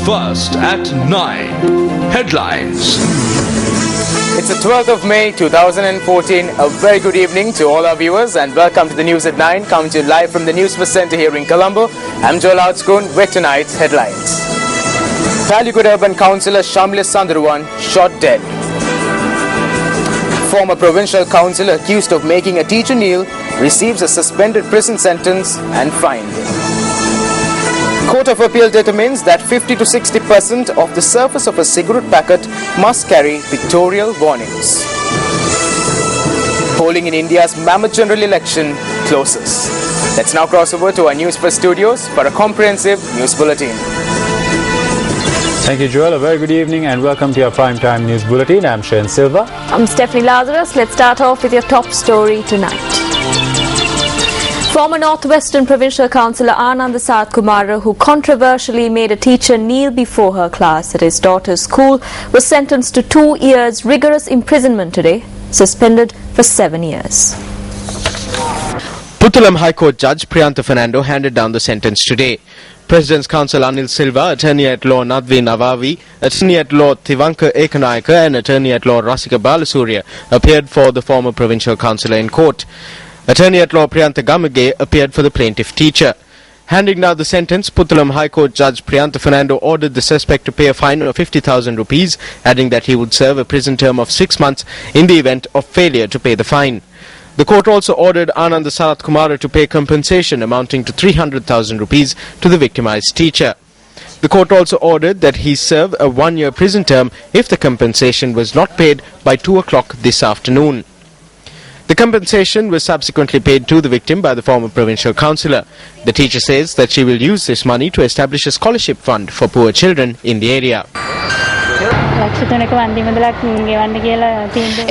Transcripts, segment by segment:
Newsfirst at 9. Headlines. It's the 12th of May 2014. A very good evening to all our viewers and welcome to the news at 9, coming to you live from the Newsfirst Centre here in Colombo. I'm Joel Outskoon with tonight's headlines. Palikud Urban Councillor Shamli Sandurwan shot dead. Former provincial councillor accused of making a teacher kneel receives a suspended prison sentence and fined. Court of Appeal determines that 50 to 60% of the surface of a cigarette packet must carry pictorial warnings. Polling in India's mammoth general election closes. Let's now cross over to our Newsfirst studios for a comprehensive news bulletin. Thank you, Joel. A very good evening and welcome to your primetime news bulletin. I'm Shane Silva. I'm Stephanie Lazarus. Let's start off with your top story tonight. Former Northwestern Provincial Councillor Anand Sarath Kumara, who controversially made a teacher kneel before her class at his daughter's school, was sentenced to 2 years rigorous imprisonment today, suspended for 7 years. Puttalam High Court Judge Priyantha Fernando handed down the sentence today. President's Counsel Anil Silva, Attorney at Law Nadvi Navavi, Attorney at Law Thivanka Ekanayaka and Attorney at Law Rasika Balasurya appeared for the former provincial councillor in court. Attorney at Law Priyantha Gamage appeared for the plaintiff teacher. Handing down the sentence, Puttalam High Court Judge Priyantha Fernando ordered the suspect to pay a fine of 50,000 rupees, adding that he would serve a prison term of 6 months in the event of failure to pay the fine. The court also ordered Anand Sarath Kumara to pay compensation amounting to 300,000 rupees to the victimized teacher. The court also ordered that he serve a 1-year prison term if the compensation was not paid by 2 o'clock this afternoon. The compensation was subsequently paid to the victim by the former provincial councillor. The teacher says that she will use this money to establish a scholarship fund for poor children in the area.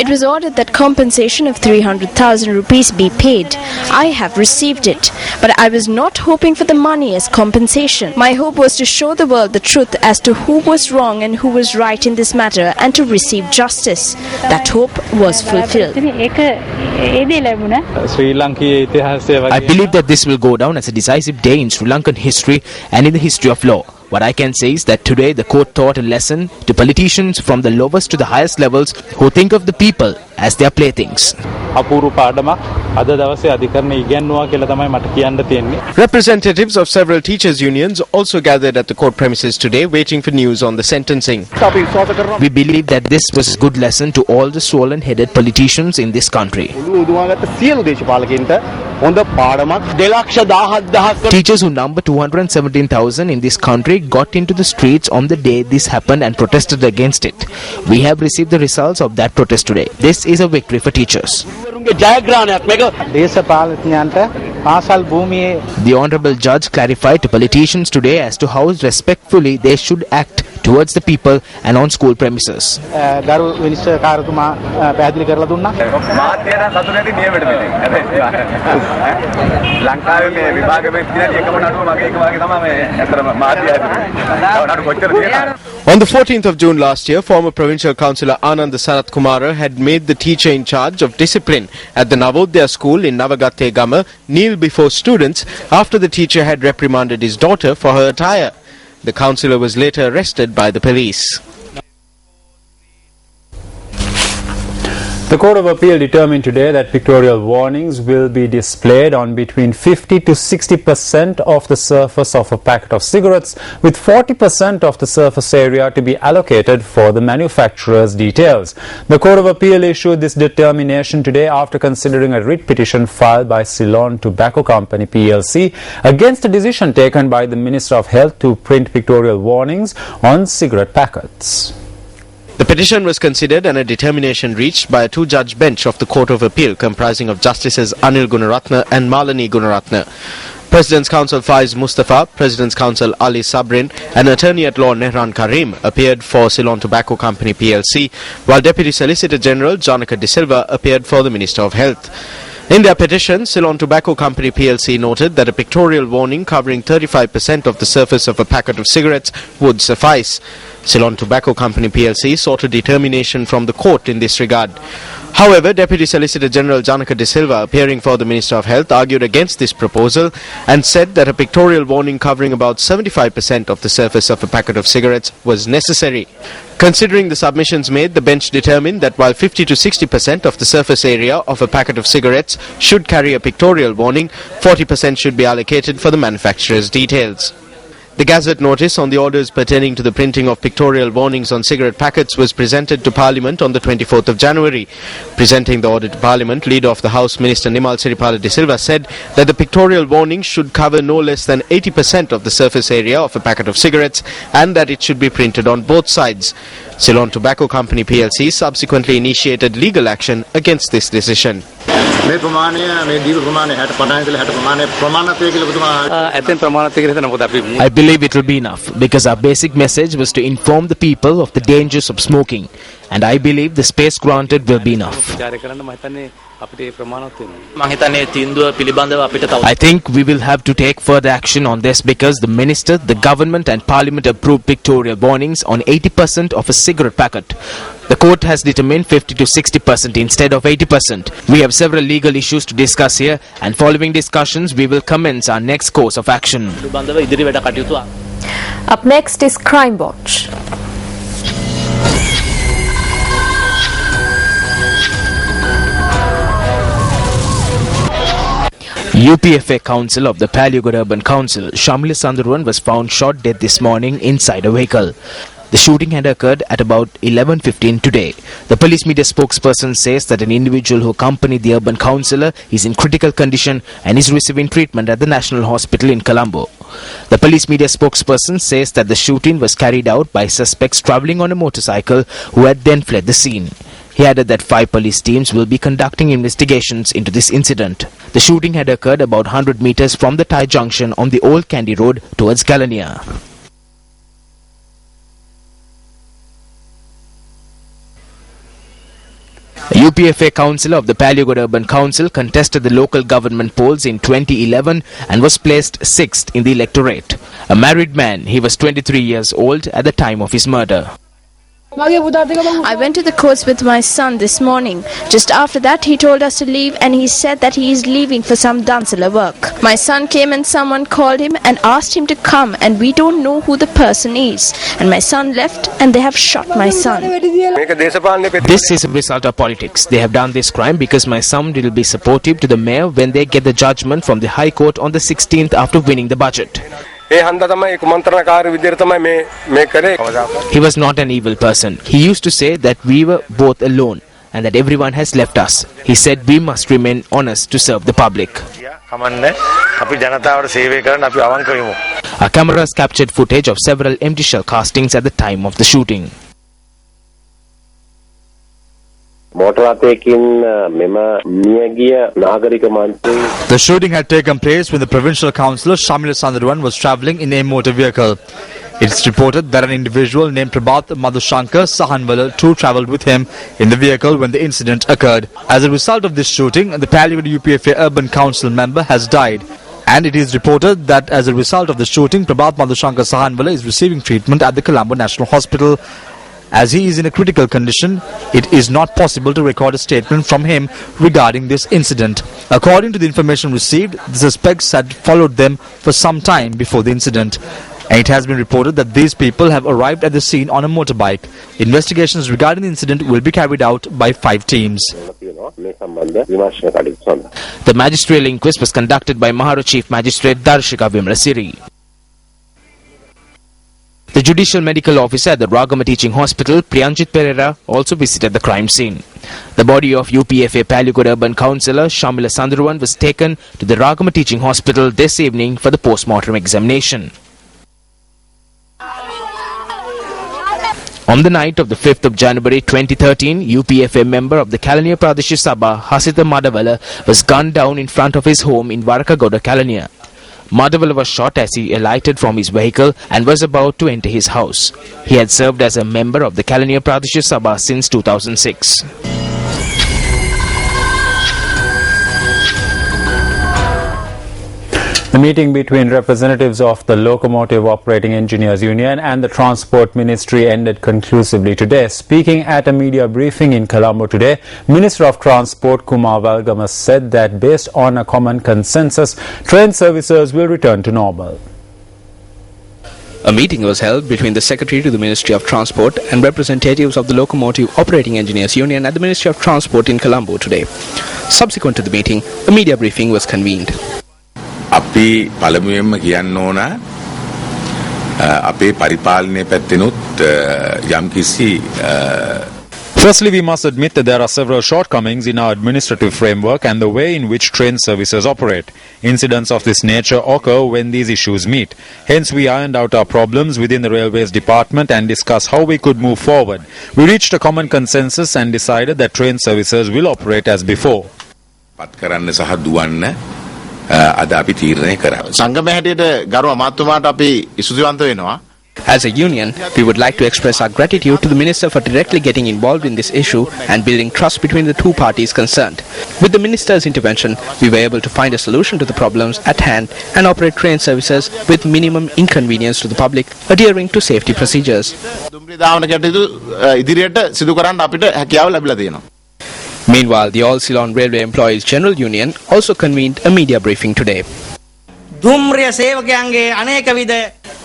It was ordered that compensation of 300,000 rupees be paid. I have received it, but I was not hoping for the money as compensation. My hope was to show the world the truth as to who was wrong and who was right in this matter and to receive justice. That hope was fulfilled. I believe that this will go down as a decisive day in Sri Lankan history and in the history of law. What I can say is that today the court taught a lesson to politicians from the lowest to the highest levels who think of the people as their playthings. Representatives of several teachers' unions also gathered at the court premises today waiting for news on the sentencing. We believe that this was a good lesson to all the swollen-headed politicians in this country. Teachers who number 217,000 in this country got into the streets on the day this happened and protested against it. We have received the results of that protest today. This is a victory for teachers. The Honorable Judge clarified to politicians today as to how respectfully they should act towards the people and on school premises. On the 14th of June last year, former provincial councillor Anand Sarath Kumara had made the teacher in charge of discipline at the Navodaya school in Navagatte Gama kneel before students after the teacher had reprimanded his daughter for her attire. The councillor was later arrested by the police. The Court of Appeal determined today that pictorial warnings will be displayed on between 50 to 60% of the surface of a packet of cigarettes, with 40% of the surface area to be allocated for the manufacturer's details. The Court of Appeal issued this determination today after considering a writ petition filed by Ceylon Tobacco Company PLC against a decision taken by the Minister of Health to print pictorial warnings on cigarette packets. The petition was considered and a determination reached by a 2-judge bench of the Court of Appeal comprising of Justices Anil Gunaratne and Malini Gunaratne. President's Counsel Faiz Mustafa, President's Counsel Ali Sabrin and Attorney at Law Nehran Karim appeared for Ceylon Tobacco Company PLC, while Deputy Solicitor General Janaka De Silva appeared for the Minister of Health. In their petition, Ceylon Tobacco Company PLC noted that a pictorial warning covering 35% of the surface of a packet of cigarettes would suffice. Ceylon Tobacco Company PLC sought a determination from the court in this regard. However, Deputy Solicitor General Janaka De Silva, appearing for the Minister of Health, argued against this proposal and said that a pictorial warning covering about 75% of the surface of a packet of cigarettes was necessary. Considering the submissions made, the bench determined that while 50 to 60% of the surface area of a packet of cigarettes should carry a pictorial warning, 40% should be allocated for the manufacturer's details. The Gazette notice on the orders pertaining to the printing of pictorial warnings on cigarette packets was presented to Parliament on the 24th of January. Presenting the order to Parliament, Leader of the House Minister Nimal Siripala De Silva said that the pictorial warning should cover no less than 80% of the surface area of a packet of cigarettes and that it should be printed on both sides. Ceylon Tobacco Company PLC subsequently initiated legal action against this decision. I believe it will be enough because our basic message was to inform the people of the dangers of smoking, and I believe the space granted will be enough. I think we will have to take further action on this because the Minister, the Government and Parliament approved pictorial warnings on 80% of a cigarette packet. The court has determined 50 to 60% instead of 80%. We have several legal issues to discuss here, and following discussions we will commence our next course of action. Up next is Crime Watch. UPFA Council of the Paliagod Urban Council, Shamila Sandurwan, was found shot dead this morning inside a vehicle. The shooting had occurred at about 11:15 today. The police media spokesperson says that an individual who accompanied the urban councillor is in critical condition and is receiving treatment at the National Hospital in Colombo. The police media spokesperson says that the shooting was carried out by suspects travelling on a motorcycle who had then fled the scene. He added that 5 police teams will be conducting investigations into this incident. The shooting had occurred about 100 meters from the Thai junction on the Old Kandy Road towards Galania. A UPFA councillor of the Paliagod Urban Council contested the local government polls in 2011 and was placed 6th in the electorate. A married man, he was 23 years old at the time of his murder. I went to the courts with my son this morning. Just after that, he told us to leave and he said that he is leaving for some Dansala work. My son came and someone called him and asked him to come, and we don't know who the person is. And my son left and they have shot my son. This is a result of politics. They have done this crime because my son will be supportive to the mayor when they get the judgment from the High Court on the 16th after winning the budget. He was not an evil person. He used to say that we were both alone and that everyone has left us. He said we must remain honest to serve the public. Our cameras captured footage of several empty shell castings at the time of the shooting. The shooting had taken place when the provincial councillor Shamila Sandurwan was travelling in a motor vehicle. It's reported that an individual named Prabhat Madhushankar Sahanwala too travelled with him in the vehicle when the incident occurred. As a result of this shooting, the Paliagod UPFA Urban Council member has died. And it is reported that as a result of the shooting, Prabhat Madhushankar Sahanwala is receiving treatment at the Colombo National Hospital. As he is in a critical condition, it is not possible to record a statement from him regarding this incident. According to the information received, the suspects had followed them for some time before the incident. And it has been reported that these people have arrived at the scene on a motorbike. Investigations regarding the incident will be carried out by 5 teams. The magisterial inquest was conducted by Maharo Chief Magistrate Darshika Vimrasiri. The Judicial Medical Officer at the Ragama Teaching Hospital, Priyanjit Pereira, also visited the crime scene. The body of UPFA Paliagod Urban Councillor Shamila Sandurwan was taken to the Ragama Teaching Hospital this evening for the post-mortem examination. On the night of the 5th of January 2013, UPFA member of the Kalaniya Pradesh Sabha, Hasita Madavala, was gunned down in front of his home in Varakagoda, Kalaniya. Madavala was shot as he alighted from his vehicle and was about to enter his house. He had served as a member of the Kalaniya Pradesh Sabha since 2006. The The meeting between representatives of the Locomotive Operating Engineers Union and the Transport Ministry ended conclusively today. Speaking at a media briefing in Colombo today, Minister of Transport Kumar Valgama said that based on a common consensus, train services will return to normal. A meeting was held between the Secretary to the Ministry of Transport and representatives of the Locomotive Operating Engineers Union at the Ministry of Transport in Colombo today. Subsequent to the meeting, a media briefing was convened. අපි පළමුවෙන්ම කියන්න ඕන අපේ පරිපාලනයේ පැත්තෙනුත් යම්කිසි Firstly, we must admit that there are several shortcomings in our administrative framework and the way in which train services operate. Incidents of this nature occur when these issues meet. Hence, we ironed out our problems within the Railways Department and discussed how we could move forward. We reached a common consensus and decided that train services will operate as before. පත් කරන්න සහ දුවන්න අද අපි තීරණය කරා. සංගමයේ හැටියට ගරු අමාත්‍යතුමාට අපි ඉසුසිවන්ත වෙනවා. As a union, we would like to express our gratitude to the Minister for directly getting involved in this issue and building trust between the two parties concerned. With the Minister's intervention, we were able to find a solution to the problems at hand and operate train services with minimum inconvenience to the public, adhering to safety procedures. Meanwhile, the All Ceylon Railway Employees General Union also convened a media briefing today.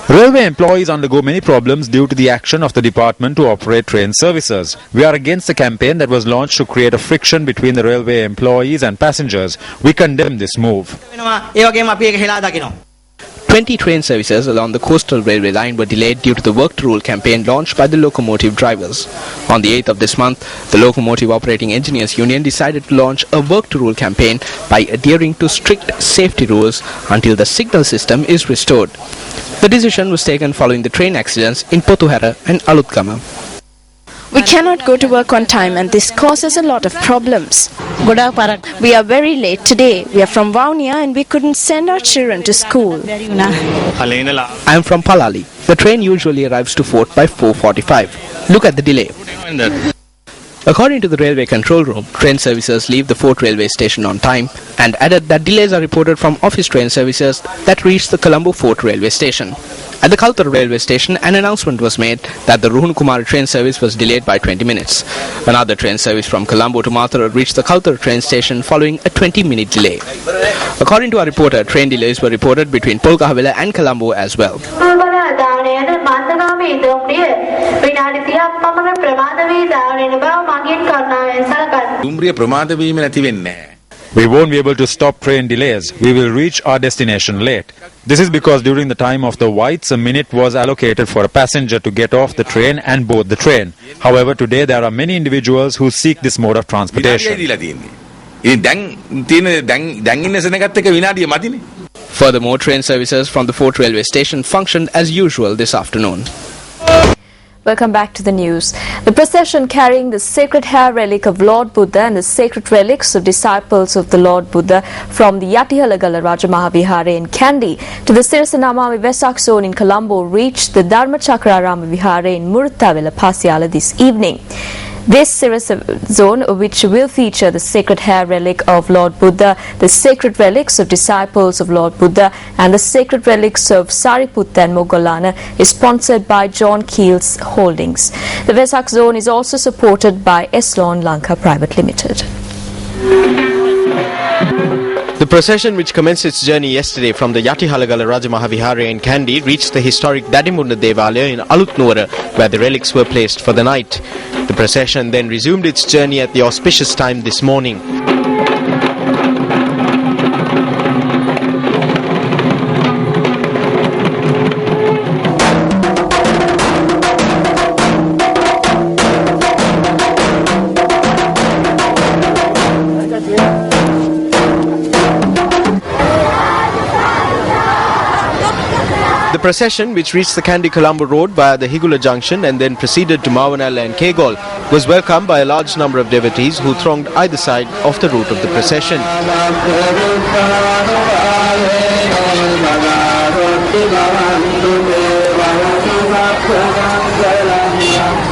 Railway employees undergo many problems due to the action of the department to operate train services. We are against the campaign that was launched to create a friction between the railway employees and passengers. We condemn this move. 20 train services along the coastal railway line were delayed due to the Work to Rule campaign launched by the locomotive drivers. On the 8th of this month, the Locomotive Operating Engineers Union decided to launch a Work to Rule campaign by adhering to strict safety rules until the signal system is restored. The decision was taken following the train accidents in Potuhara and Alutkama. We cannot go to work on time and this causes a lot of problems. We are very late today. We are from Vaunia and we couldn't send our children to school. I am from Palali. The train usually arrives to Fort by 4:45. Look at the delay. According to the Railway Control Room, train services leave the Fort Railway Station on time and added that delays are reported from office train services that reach the Colombo Fort Railway Station. At the Kaltar Railway Station, an announcement was made that the Ruhunkumari train service was delayed by 20 minutes. Another train service from Colombo to Mathura reached the Kaltar train station following a 20-minute delay. According to our reporter, train delays were reported between Polkahavela and Colombo as well. We won't be able to stop train delays. We will reach our destination late. This is because during the time of the whites, a minute was allocated for a passenger to get off the train and board the train. However, today there are many individuals who seek this mode of transportation. Furthermore, train services from the Fort Railway Station functioned as usual this afternoon. Welcome back to the news. The procession carrying the sacred hair relic of Lord Buddha and the sacred relics of disciples of the Lord Buddha from the Yatihalagala Rajamahawihare in Kandy to the Sirasanamami Vesak zone in Colombo reached the Dharmachakrarama Vihare in Muruthavela Pasiala this evening. This Sirasa zone, which will feature the sacred hair relic of Lord Buddha, the sacred relics of disciples of Lord Buddha, and the sacred relics of Sariputta and Moggallana, is sponsored by John Keel's Holdings. The Vesak zone is also supported by Eslon Lanka Private Limited. The procession, which commenced its journey yesterday from the Yatihalagala Rajamahawihare in Kandy, reached the historic Dadimunda Devalaya in Alutnuara, where the relics were placed for the night. The procession then resumed its journey at the auspicious time this morning. The procession, which reached the Kandy-Colombo road via the Higula junction and then proceeded to Mavanala and Kegol, was welcomed by a large number of devotees who thronged either side of the route of the procession.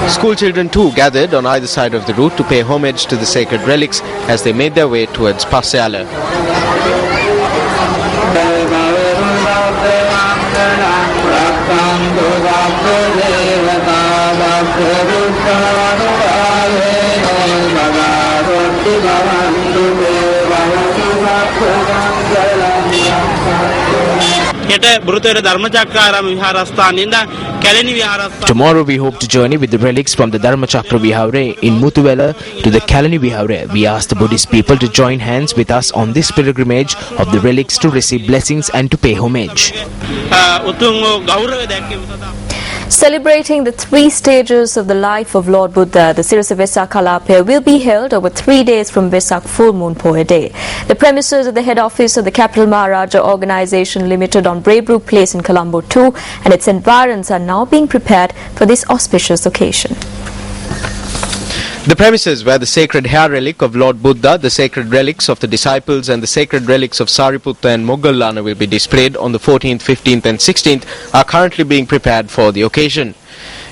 School children too gathered on either side of the route to pay homage to the sacred relics as they made their way towards Pasiala. Tomorrow we hope to journey with the relics from the Dharmachakra Vihare in Muthuwela to the Kalani Vihare. We ask the Buddhist people to join hands with us on this pilgrimage of the relics to receive blessings and to pay homage. Celebrating the 3 stages of the life of Lord Buddha, the Sirasa Vesak Kalapaya will be held over 3 days from Vesak Full Moon Poya Day. The premises of the head office of the Capital Maharaja Organisation Limited on Braybrook Place in Colombo too, and its environs are now being prepared for this auspicious occasion. The premises where the sacred hair relic of Lord Buddha, the sacred relics of the disciples and the sacred relics of Sariputta and Moggallana will be displayed on the 14th, 15th and 16th are currently being prepared for the occasion.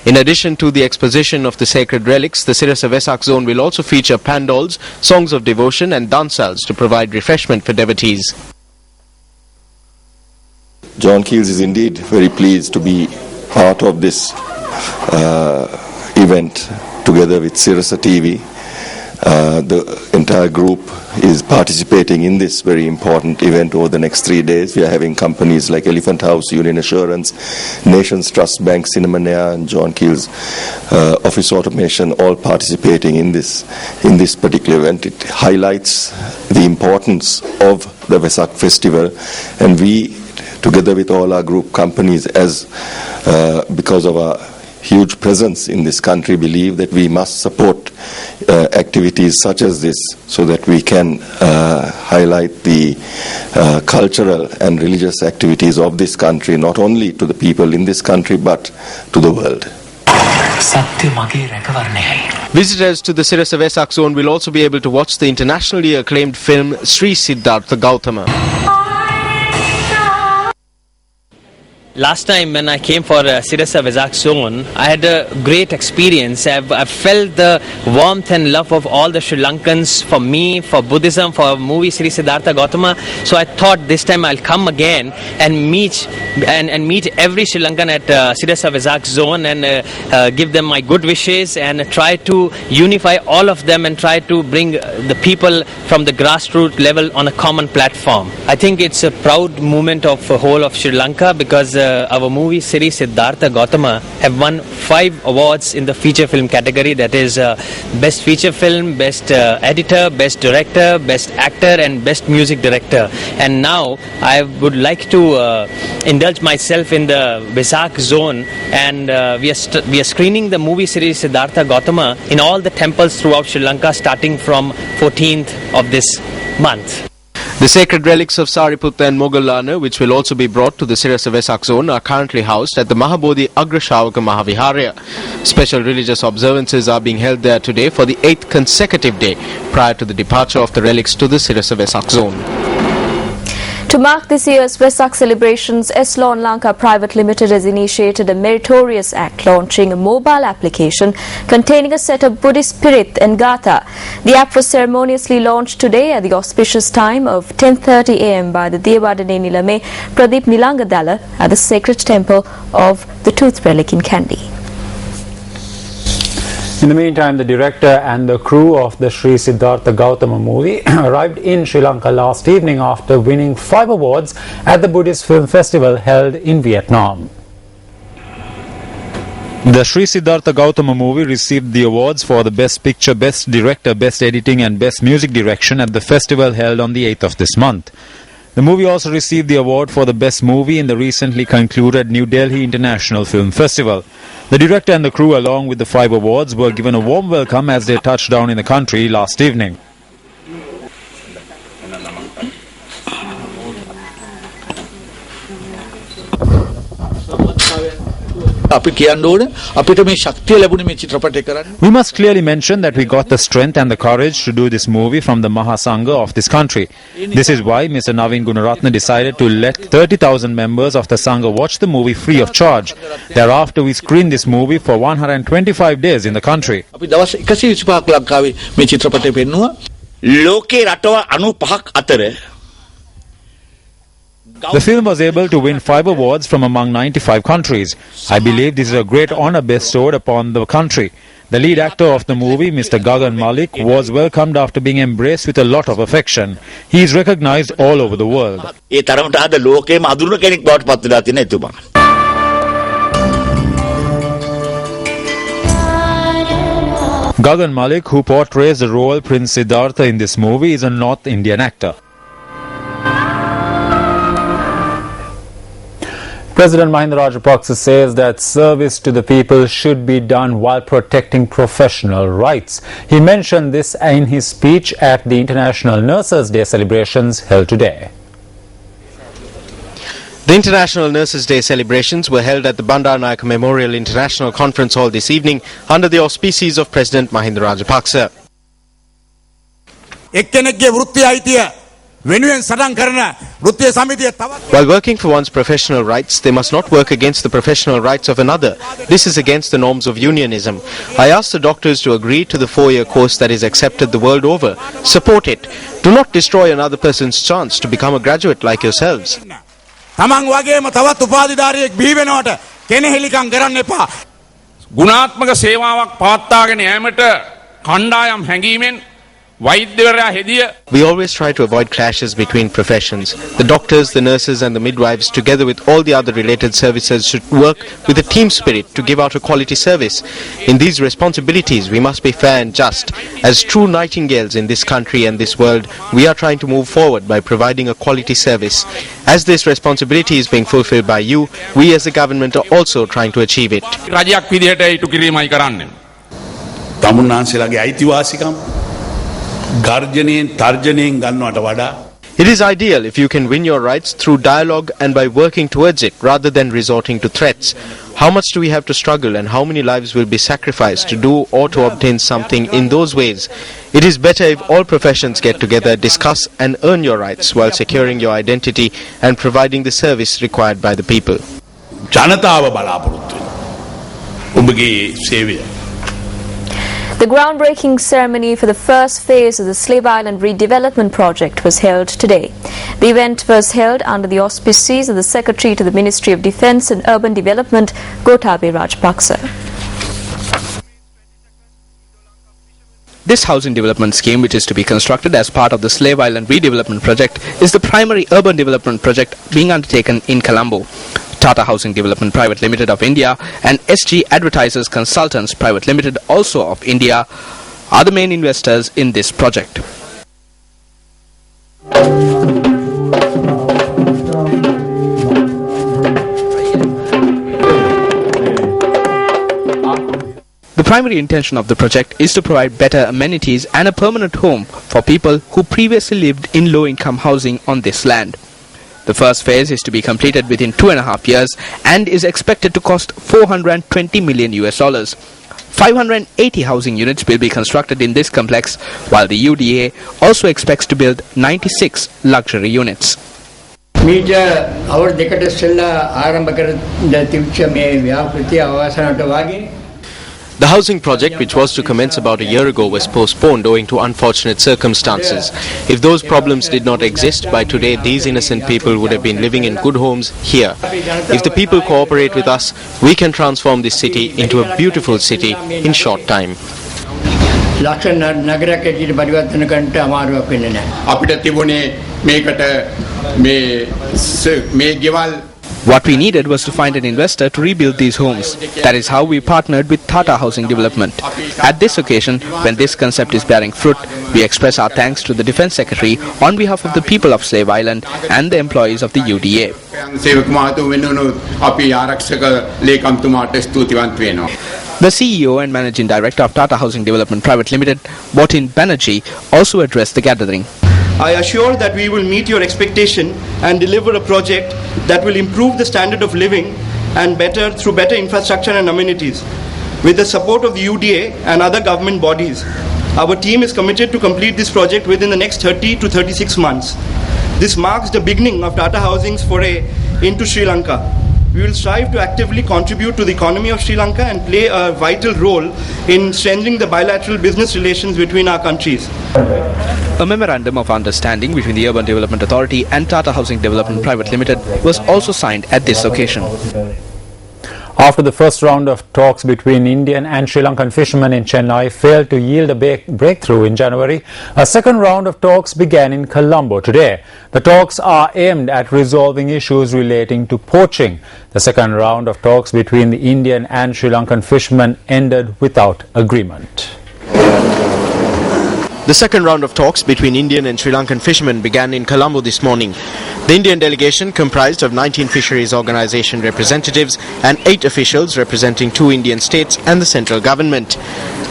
In addition to the exposition of the sacred relics, the Sirasa Vesak zone will also feature pandals, songs of devotion and dansals to provide refreshment for devotees. John Keels is indeed very pleased to be part of this event together with Sirasa TV. The entire group is participating in this very important event over the next 3 days. We are having companies like Elephant House, Union Assurance, Nations Trust Bank, Cinnamon Air and John Keels Office Automation all participating in this particular event. It highlights the importance of the Vesak festival, and we, together with all our group companies, because of our huge presence in this country, believe that we must support activities such as this so that we can highlight the cultural and religious activities of this country, not only to the people in this country but to the world. Visitors to the Sirasa Vesak zone will also be able to watch the internationally acclaimed film Sri Siddhartha Gautama. Last time when I came for Sirasa Vesak zone, I had a great experience. I felt the warmth and love of all the Sri Lankans for me, for Buddhism, for movie Sri Siddhartha Gautama. So I thought this time I'll come again and meet every Sri Lankan at Sirasa Vesak zone and give them my good wishes and try to unify all of them and try to bring the people from the grassroots level on a common platform. I think it's a proud moment of the whole of Sri Lanka because our movie Sri Siddhartha Gautama have won 5 awards in the feature film category, that is best feature film, best editor, best director, best actor and best music director. And now I would like to indulge myself in the Vesak zone, and we are screening the movie Sri Siddhartha Gautama in all the temples throughout Sri Lanka starting from 14th of this month. The sacred relics of Sariputta and Moggallana, which will also be brought to the Sirasa Vesak zone, are currently housed at the Mahabodhi Agrashavaka Mahaviharya. Special religious observances are being held there today for the 8th consecutive day prior to the departure of the relics to the Sirasa Vesak zone. To mark this year's Vesak celebrations, S-Lawn Lanka Private Limited has initiated a meritorious act launching a mobile application containing a set of Buddhist spirit and Gatha. The app was ceremoniously launched today at the auspicious time of 10:30 a.m. by the Dewadane Nilame Pradeep Nilangadala at the sacred temple of the Tooth Relic in Kandy. In the meantime, the director and the crew of the Sri Siddhartha Gautama movie arrived in Sri Lanka last evening after winning 5 awards at the Buddhist Film Festival held in Vietnam. The Sri Siddhartha Gautama movie received the awards for the Best Picture, Best Director, Best Editing and Best Music Direction at the festival held on the 8th of this month. The movie also received the award for the Best Movie in the recently concluded New Delhi International Film Festival. The director and the crew, along with the 5 awards, were given a warm welcome as they touched down in the country last evening. We must clearly mention that we got the strength and the courage to do this movie from the Mahasangha of this country. This is why Mr. Naveen Gunaratne decided to let 30,000 members of the Sangha watch the movie free of charge. Thereafter, we screened this movie for 125 days in the country. The film was able to win 5 awards from among 95 countries. I believe this is a great honor bestowed upon the country. The lead actor of the movie, Mr. Gagan Malik, was welcomed after being embraced with a lot of affection. He is recognized all over the world. Gagan Malik, who portrays the role Prince Siddhartha in this movie, is a North Indian actor. President Mahinda Rajapaksa says that service to the people should be done while protecting professional rights. He mentioned this in his speech at the International Nurses Day celebrations held today. The International Nurses Day celebrations were held at the Bandaranaike Memorial International Conference Hall this evening under the auspices of President Mahinda Rajapaksa. While working for one's professional rights, they must not work against the professional rights of another. This is against the norms of unionism. I ask the doctors to agree to the 4-year course that is accepted the world over. Support it. Do not destroy another person's chance to become a graduate like yourselves. ගුණාත්මක සේවාවක් පවත්වාගෙන යාමට කණ්ඩායම් හැඟීමෙන් We always try to avoid clashes between professions. The doctors, the nurses and the midwives, together with all the other related services, should work with a team spirit to give out a quality service. In these responsibilities, we must be fair and just. As true nightingales in this country and this world, we are trying to move forward by providing a quality service. As this responsibility is being fulfilled by you, we as a government are also trying to achieve it. It is ideal if you can win your rights through dialogue and by working towards it rather than resorting to threats. How much do we have to struggle and how many lives will be sacrificed to do or to obtain something in those ways? It is better if all professions get together, discuss and earn your rights while securing your identity and providing the service required by the people. The groundbreaking ceremony for the first phase of the Slave Island Redevelopment Project was held today. The event was held under the auspices of the Secretary to the Ministry of Defence and Urban Development, Gotabaya Rajapaksa. This housing development scheme, which is to be constructed as part of the Slave Island Redevelopment Project, is the primary urban development project being undertaken in Colombo. Tata Housing Development Private Limited of India and SG Advertisers Consultants Private Limited, also of India, are the main investors in this project. The primary intention of the project is to provide better amenities and a permanent home for people who previously lived in low-income housing on this land. The first phase is to be completed within 2.5 years and is expected to cost $420 million. 580 housing units will be constructed in this complex, while the UDA also expects to build 96 luxury units. The housing project, which was to commence about a year ago, was postponed owing to unfortunate circumstances. If those problems did not exist, by today these innocent people would have been living in good homes here. If the people cooperate with us, we can transform this city into a beautiful city in short time. What we needed was to find an investor to rebuild these homes. That is how we partnered with Tata Housing Development. At this occasion, when this concept is bearing fruit, we express our thanks to the Defence Secretary on behalf of the people of Slave Island and the employees of the UDA. The CEO and Managing Director of Tata Housing Development Private Limited, Botin Banerjee, also addressed the gathering. I assure that we will meet your expectation and deliver a project that will improve the standard of living and through better infrastructure and amenities. With the support of the UDA and other government bodies, our team is committed to complete this project within the next 30 to 36 months. This marks the beginning of Tata Housing's foray into Sri Lanka. We will strive to actively contribute to the economy of Sri Lanka and play a vital role in strengthening the bilateral business relations between our countries. A memorandum of understanding between the Urban Development Authority and Tata Housing Development Private Limited was also signed at this occasion. After the first round of talks between Indian and Sri Lankan fishermen in Chennai failed to yield a breakthrough in January, a second round of talks began in Colombo today. The talks are aimed at resolving issues relating to poaching. The second round of talks between the Indian and Sri Lankan fishermen ended without agreement. The second round of talks between Indian and Sri Lankan fishermen began in Colombo this morning. The Indian delegation comprised of 19 fisheries organisation representatives and 8 officials representing 2 Indian states and the central government.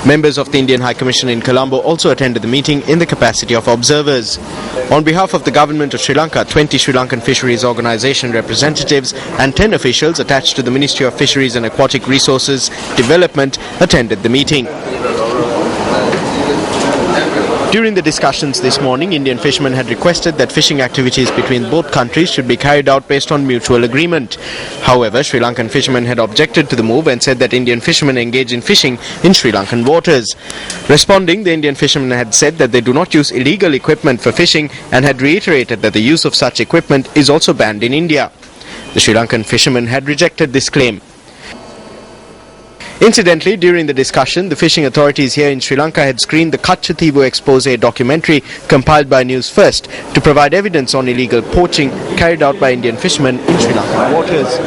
Members of the Indian High Commission in Colombo also attended the meeting in the capacity of observers. On behalf of the government of Sri Lanka, 20 Sri Lankan fisheries organisation representatives and 10 officials attached to the Ministry of Fisheries and Aquatic Resources Development attended the meeting. During the discussions this morning, Indian fishermen had requested that fishing activities between both countries should be carried out based on mutual agreement. However, Sri Lankan fishermen had objected to the move and said that Indian fishermen engage in fishing in Sri Lankan waters. Responding, the Indian fishermen had said that they do not use illegal equipment for fishing and had reiterated that the use of such equipment is also banned in India. The Sri Lankan fishermen had rejected this claim. Incidentally, during the discussion, the fishing authorities here in Sri Lanka had screened the Kachativu expose documentary compiled by Newsfirst to provide evidence on illegal poaching carried out by Indian fishermen in Sri Lankan waters.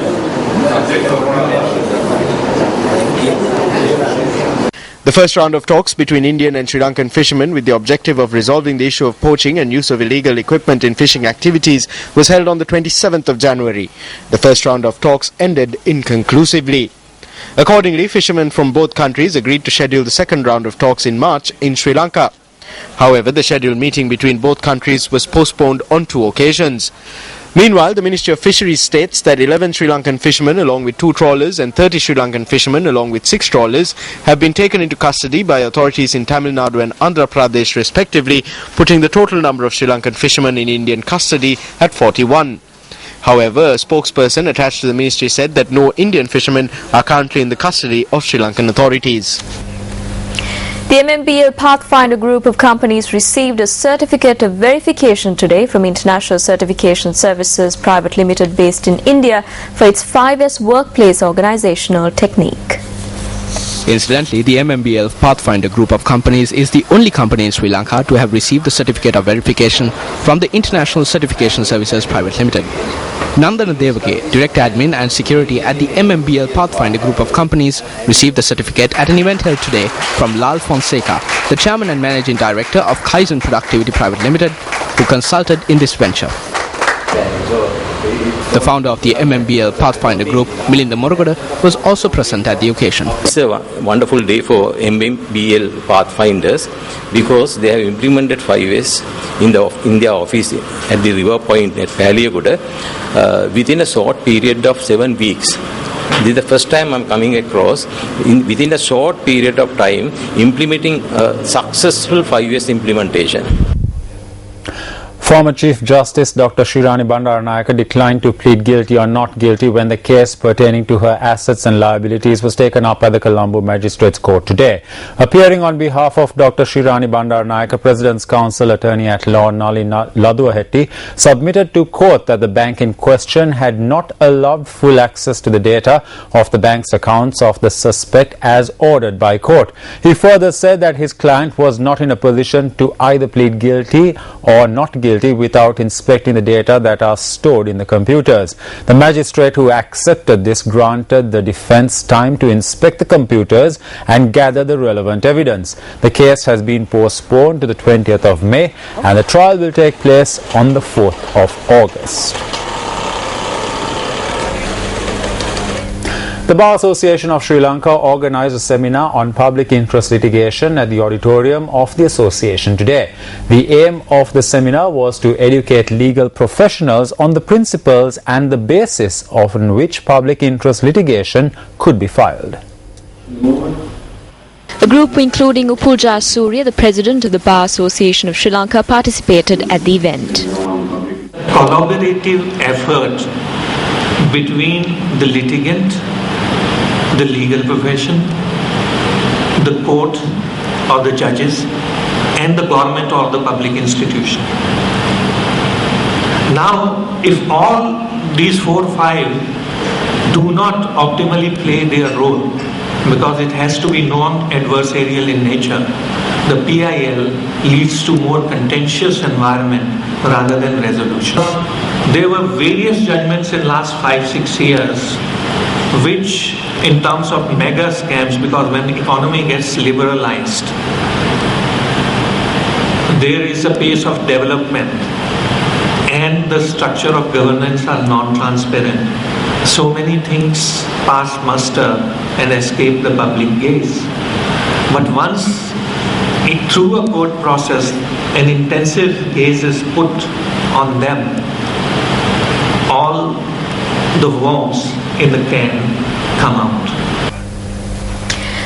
The first round of talks between Indian and Sri Lankan fishermen with the objective of resolving the issue of poaching and use of illegal equipment in fishing activities was held on the 27th of January. The first round of talks ended inconclusively. Accordingly, fishermen from both countries agreed to schedule the second round of talks in March in Sri Lanka. However, the scheduled meeting between both countries was postponed on 2 occasions. Meanwhile, the Ministry of Fisheries states that 11 Sri Lankan fishermen along with 2 trawlers and 30 Sri Lankan fishermen along with 6 trawlers have been taken into custody by authorities in Tamil Nadu and Andhra Pradesh respectively, putting the total number of Sri Lankan fishermen in Indian custody at 41. However, a spokesperson attached to the ministry said that no Indian fishermen are currently in the custody of Sri Lankan authorities. The MMBL Pathfinder Group of companies received a certificate of verification today from International Certification Services Private Limited based in India for its 5S workplace organizational technique. Incidentally, the MMBL Pathfinder Group of companies is the only company in Sri Lanka to have received the certificate of verification from the International Certification Services Private Limited. Nandana Devake, Direct Admin and Security at the MMBL Pathfinder Group of companies, received the certificate at an event held today from Lal Fonseca, the Chairman and Managing Director of Kaizen Productivity Private Limited, who consulted in this venture. The founder of the MMBL Pathfinder Group, Milinda Morogoda, was also present at the occasion. It's a wonderful day for MMBL Pathfinders because they have implemented 5S in their office at the river point at Paliaguda within a short period of 7 weeks. This is the first time I'm coming across within a short period of time implementing a successful 5S implementation. Former Chief Justice Dr. Shirani Bandaranayake declined to plead guilty or not guilty when the case pertaining to her assets and liabilities was taken up at the Colombo Magistrates Court today. Appearing on behalf of Dr. Shirani Bandaranayake, President's Counsel Attorney at Law Nali Laduahetti submitted to court that the bank in question had not allowed full access to the data of the bank's accounts of the suspect as ordered by court. He further said that his client was not in a position to either plead guilty or not guilty without inspecting the data that are stored in the computers. The magistrate who accepted this granted the defense time to inspect the computers and gather the relevant evidence. The case has been postponed to the 20th of May and the trial will take place on the 4th of August. The Bar Association of Sri Lanka organized a seminar on public interest litigation at the auditorium of the association today. The aim of the seminar was to educate legal professionals on the principles and the basis on which public interest litigation could be filed. A group including Upulja Surya, the president of the Bar Association of Sri Lanka, participated at the event. Collaborative effort between the litigant, the legal profession, the court or the judges, and the government or the public institution. Now, if all these 4 or 5 do not optimally play their role because it has to be non-adversarial in nature. The PIL leads to more contentious environment rather than resolution. There were various judgments in last 5-6 years which in terms of mega scams, because when the economy gets liberalized, there is a pace of development and the structure of governance are non-transparent. So many things pass muster and escape the public gaze. But once through a court process, an intensive gaze is put on them, all the worms in the can come out.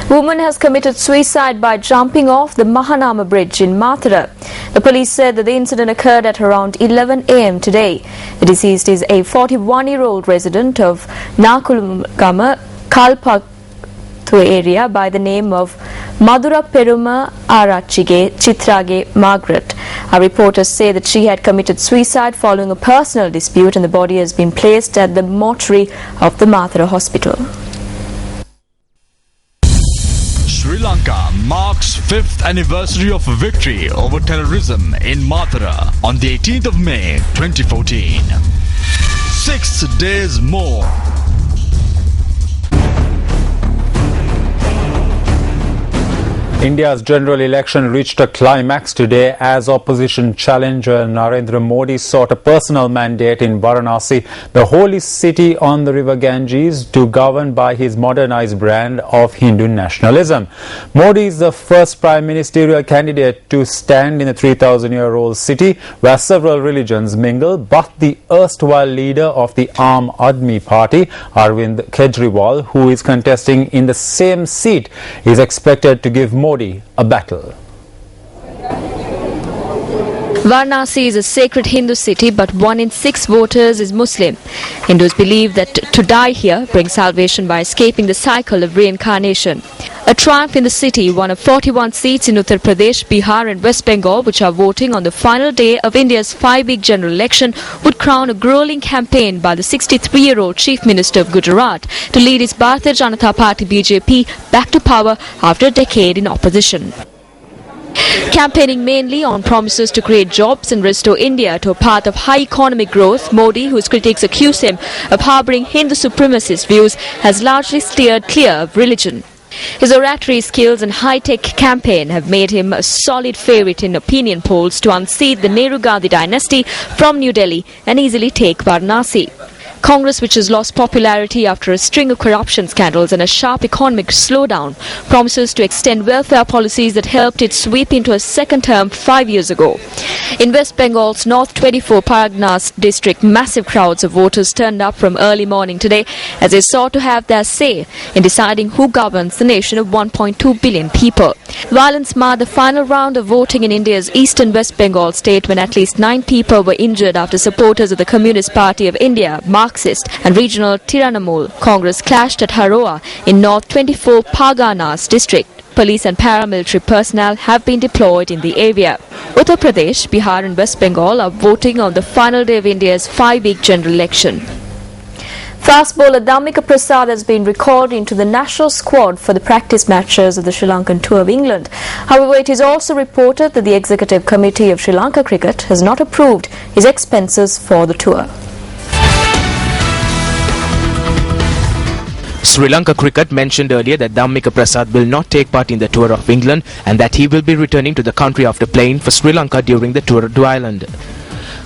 Woman has committed suicide by jumping off the Mahanama bridge in Mathura. The police said that the incident occurred at around 11 a.m. today. The deceased is a 41-year-old resident of Nakulgama, Kalpathu area by the name of Madura Peruma Arachige Chitrage Margaret. Our reporters say that she had committed suicide following a personal dispute and the body has been placed at the mortuary of the Mathura hospital. Sri Lanka marks 5th anniversary of victory over terrorism in Mathura on the 18th of May 2014. 6 days more. India's general election reached a climax today as opposition challenger Narendra Modi sought a personal mandate in Varanasi, the holy city on the river Ganges, to govern by his modernized brand of Hindu nationalism. Modi is the first prime ministerial candidate to stand in the 3,000-year-old city where several religions mingle, but the erstwhile leader of the Aam Aadmi Party, Arvind Kejriwal, who is contesting in the same seat, is expected to give Modi a battle. Varanasi is a sacred Hindu city, but 1 in 6 voters is Muslim. Hindus believe that to die here brings salvation by escaping the cycle of reincarnation. A triumph in the city, one of 41 seats in Uttar Pradesh, Bihar and West Bengal, which are voting on the final day of India's 5-week general election, would crown a grueling campaign by the 63-year-old Chief Minister of Gujarat to lead his Bharatiya Janata Party BJP back to power after a decade in opposition. Campaigning mainly on promises to create jobs and restore India to a path of high economic growth, Modi, whose critics accuse him of harboring Hindu supremacist views, has largely steered clear of religion. His oratory skills and high-tech campaign have made him a solid favourite in opinion polls to unseat the Nehru-Gandhi dynasty from New Delhi and easily take Varanasi. Congress, which has lost popularity after a string of corruption scandals and a sharp economic slowdown, promises to extend welfare policies that helped it sweep into a second term 5 years ago. In West Bengal's North 24 Paragnas district, massive crowds of voters turned up from early morning today as they sought to have their say in deciding who governs the nation of 1.2 billion people. Violence marred the final round of voting in India's eastern West Bengal state when at least 9 people were injured after supporters of the Communist Party of India, Marxist and regional Trinamool Congress clashed at Haroa in North 24 Parganas district. Police and paramilitary personnel have been deployed in the area. Uttar Pradesh, Bihar and West Bengal are voting on the final day of India's 5-week general election. Fast bowler Dhammika Prasad has been recalled into the national squad for the practice matches of the Sri Lankan tour of England. However, it is also reported that the Executive Committee of Sri Lanka Cricket has not approved his expenses for the tour. Sri Lanka Cricket mentioned earlier that Dhammika Prasad will not take part in the tour of England and that he will be returning to the country after playing for Sri Lanka during the tour to Ireland.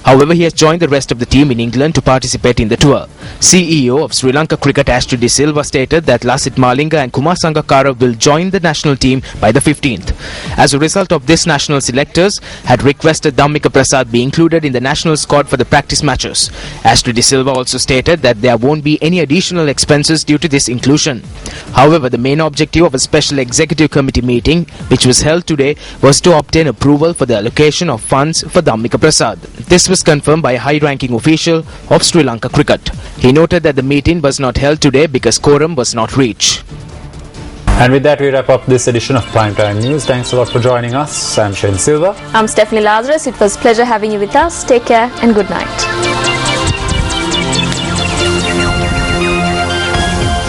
However, he has joined the rest of the team in England to participate in the tour. CEO of Sri Lanka Cricket Astrid De Silva stated that Lasith Malinga and Kumar Sangakkara will join the national team by the 15th. As a result of this, national selectors had requested Dhammika Prasad be included in the national squad for the practice matches. Astrid De Silva also stated that there won't be any additional expenses due to this inclusion. However, the main objective of a special executive committee meeting, which was held today, was to obtain approval for the allocation of funds for Dhammika Prasad. This was confirmed by a high-ranking official of Sri Lanka Cricket. He noted that the meeting was not held today because quorum was not reached. And with that, we wrap up this edition of Primetime News. Thanks a lot for joining us. I'm Shane Silva. I'm Stephanie Lazarus. It was a pleasure having you with us. Take care and good night.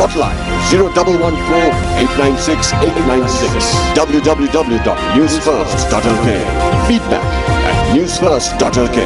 Hotline 0114-896-896. www.newsfirst.lk. Feedback at newsfirst.lk.